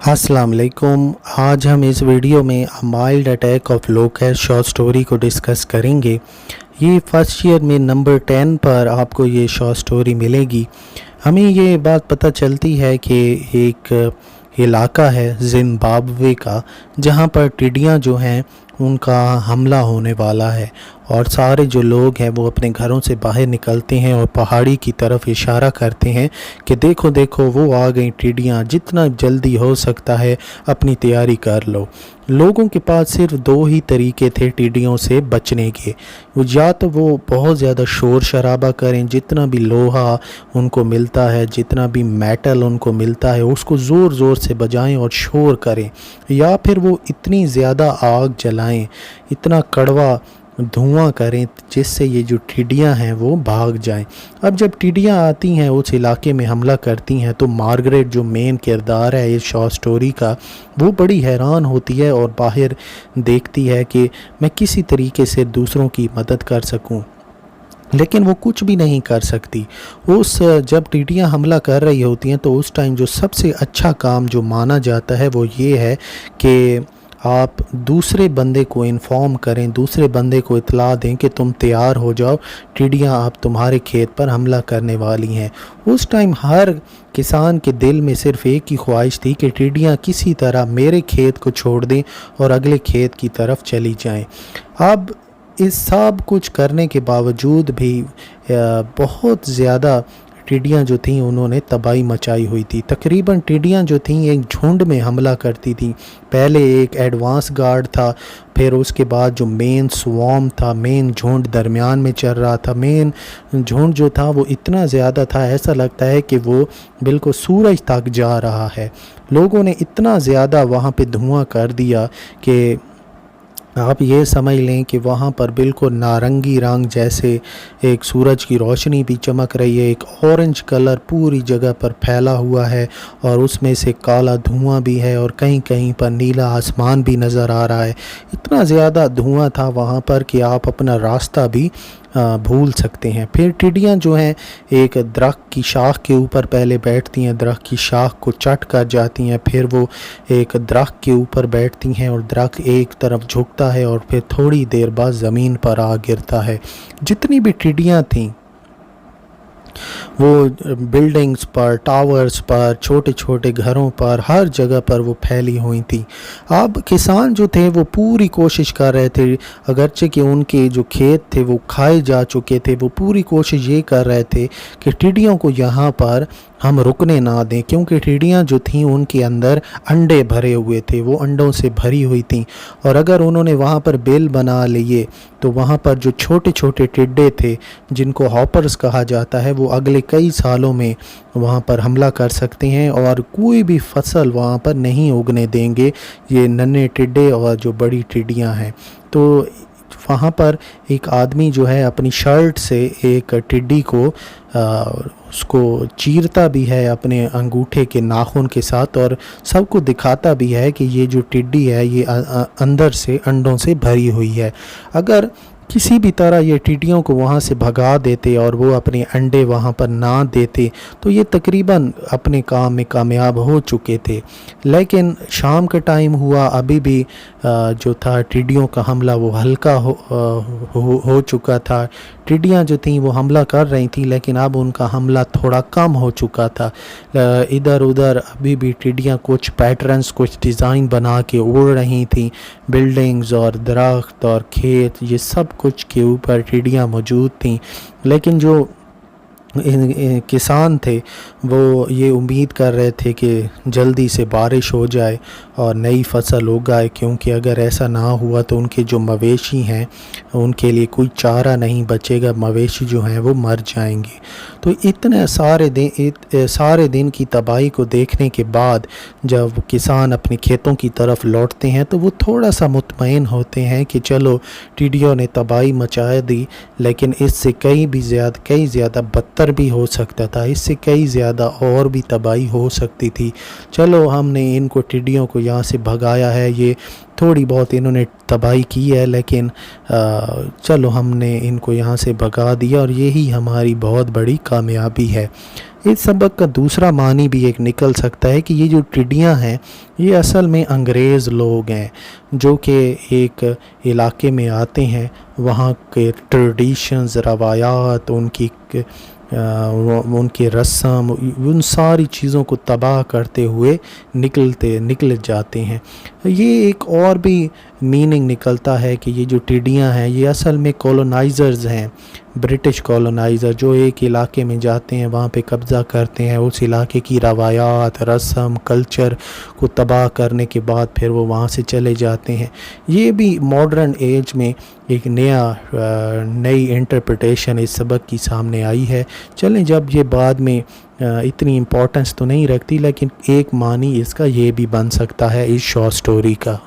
अस्सलाम वालेकुम। आज हम इस वीडियो में mild attack of locust short story को डिस्कस करेंगे। ये फर्स्ट ईयर में नंबर 10 पर आपको ये शॉर्ट स्टोरी मिलेगी। हमें ये बात पता चलती है कि एक इलाका है जिम्बाब्वे का, जहाँ पर टिड्डियाँ जो हैं उनका हमला होने वाला है और सारे जो लोग हैं वो अपने घरों से बाहर निकलते हैं और पहाड़ी की तरफ इशारा करते हैं कि देखो देखो वो आ गई टिड्डियाँ, जितना जल्दी हो सकता है अपनी तैयारी कर लो। लोगों के पास सिर्फ दो ही तरीके थे टिड्डियों से बचने के। या तो वो बहुत ज़्यादा शोर शराबा करें, जितना भी लोहा उनको मिलता है, जितना भी मेटल उनको मिलता है उसको ज़ोर ज़ोर से बजाएं और शोर करें, या फिर वो इतनी ज़्यादा आग जलाएं, इतना कड़वा धुआं करें जिससे ये जो टिड्डियाँ हैं वो भाग जाएं। अब जब टिड्डियाँ आती हैं उस इलाके में हमला करती हैं तो मार्गरेट जो मेन किरदार है इस शॉर्ट स्टोरी का, वो बड़ी हैरान होती है और बाहर देखती है कि मैं किसी तरीके से दूसरों की मदद कर सकूं, लेकिन वो कुछ भी नहीं कर सकती। जब टिड्डियाँ हमला कर रही होती हैं तो उस टाइम जो सबसे अच्छा काम जो माना जाता है वो ये है कि आप दूसरे बंदे को इन्फॉर्म करें, दूसरे बंदे को इत्तला दें कि तुम तैयार हो जाओ, टिड्डियाँ आप तुम्हारे खेत पर हमला करने वाली हैं। उस टाइम हर किसान के दिल में सिर्फ एक ही ख्वाहिश थी कि टिड्डियाँ किसी तरह मेरे खेत को छोड़ दें और अगले खेत की तरफ चली जाएं। अब इस सब कुछ करने के बावजूद भी बहुत ज़्यादा टिड्डियाँ जो थीं उन्होंने तबाही मचाई हुई थी। तकरीबन टिड्डियाँ जो थीं एक झुंड में हमला करती थीं। पहले एक एडवांस गार्ड था, फिर उसके बाद जो मेन स्वॉर्म था, मेन झुंड दरमियान में चल रहा था। मेन झुंड जो था वो इतना ज़्यादा था, ऐसा लगता है कि वो बिल्कुल सूरज तक जा रहा है। लोगों ने इतना ज़्यादा वहाँ पे धुआं कर दिया कि आप ये समझ लें कि वहाँ पर बिल्कुल नारंगी रंग जैसे एक सूरज की रोशनी भी चमक रही है, एक ऑरेंज कलर पूरी जगह पर फैला हुआ है और उसमें से काला धुआं भी है और कहीं कहीं पर नीला आसमान भी नज़र आ रहा है। इतना ज़्यादा धुआं था वहाँ पर कि आप अपना रास्ता भी भूल सकते हैं। फिर टिड्डियाँ जो हैं एक दरख्त की शाख के ऊपर पहले बैठती हैं, दरख्त की शाख को चट कर जाती हैं, फिर वो एक दरख्त के ऊपर बैठती हैं और दरख्त एक तरफ झुकता है और फिर थोड़ी देर बाद ज़मीन पर आ गिरता है। जितनी भी टिड्डियाँ थीं वो बिल्डिंग्स पर, टावर्स पर, छोटे छोटे घरों पर, हर जगह पर वो फैली हुई थी। अब किसान जो थे वो पूरी कोशिश कर रहे थे, अगरचे कि उनके जो खेत थे वो खाए जा चुके थे, वो पूरी कोशिश ये कर रहे थे कि टिड्डियों को यहाँ पर हम रुकने ना दें, क्योंकि टिड्डियाँ जो थीं उनके अंदर अंडे भरे हुए थे, वो अंडों से भरी हुई थीं और अगर उन्होंने वहाँ पर बिल बना लिए तो वहाँ पर जो छोटे छोटे टिड्डे थे जिनको हॉपर्स कहा जाता है वो अगले कई सालों में वहाँ पर हमला कर सकते हैं और कोई भी फसल वहाँ पर नहीं उगने देंगे ये नन्हे टिड्डे और जो बड़ी टिड्डियाँ हैं। तो वहाँ पर एक आदमी जो है अपनी शर्ट से एक टिड्डी को उसको चीरता भी है अपने अंगूठे के नाखून के साथ और सबको दिखाता भी है कि ये जो टिड्डी है ये अंदर से अंडों से भरी हुई है। अगर किसी भी तरह ये टिड्डियों को वहाँ से भगा देते और वो अपने अंडे वहाँ पर ना देते तो ये तकरीबन अपने काम में कामयाब हो चुके थे। लेकिन शाम का टाइम हुआ, अभी भी जो था टिड्डियों का हमला वो हल्का हो चुका था। टिड्डियाँ जो थीं वो हमला कर रही थी लेकिन अब उनका हमला थोड़ा कम हो चुका था। इधर उधर अभी भी टिड्डियाँ कुछ पैटर्न्स, कुछ डिज़ाइन बना के उड़ रही थी। बिल्डिंग्स और दरख्त और खेत ये सब कुछ के ऊपर टिड्डियाँ मौजूद थीं, लेकिन जो किसान थे वो ये उम्मीद कर रहे थे कि जल्दी से बारिश हो जाए और नई फसल उगाए, क्योंकि अगर ऐसा ना हुआ तो उनके जो मवेशी हैं उनके लिए कोई चारा नहीं बचेगा, मवेशी जो हैं वो मर जाएंगे। तो इतने सारे दिन की तबाही को देखने के बाद जब किसान अपने खेतों की तरफ लौटते हैं तो वो थोड़ा सा मुतमईन होते हैं कि चलो टिड्डियों ने तबाही मचा दी, लेकिन इससे कई ज़्यादा बदतर भी हो सकता था, इससे कई ज़्यादा और भी तबाही हो सकती थी। चलो हमने इनको टिड्डियों को यहाँ से भगाया है, ये थोड़ी बहुत इन्होंने तबाही की है, लेकिन चलो हमने इनको यहाँ से भगा दिया और यही हमारी बहुत बड़ी कामयाबी है। इस सबक का दूसरा मानी भी एक निकल सकता है कि ये जो टिड्डियाँ हैं ये असल में अंग्रेज़ लोग हैं जो कि एक इलाके में आते हैं, वहाँ के ट्रेडिशंस, रवायात, उनके रस्म, उन सारी चीज़ों को तबाह करते हुए निकल जाते हैं। ये एक और भी मीनिंग निकलता है कि ये जो टिड्डियाँ हैं ये असल में कॉलोनाइज़र्स हैं, ब्रिटिश कॉलोनाइज़र जो एक इलाके में जाते हैं, वहाँ पे कब्ज़ा करते हैं, उस इलाके की रवायात, रस्म, कल्चर को तबाह करने के बाद फिर वो वहाँ से चले जाते हैं। ये भी मॉडर्न एज में एक नई इंटरप्रिटेशन इस सबक की सामने आई है। चलें, जब ये बाद में इतनी इम्पोर्टेंस तो नहीं रखती, लेकिन एक मानी इसका ये भी बन सकता है इस शॉर्ट स्टोरी का।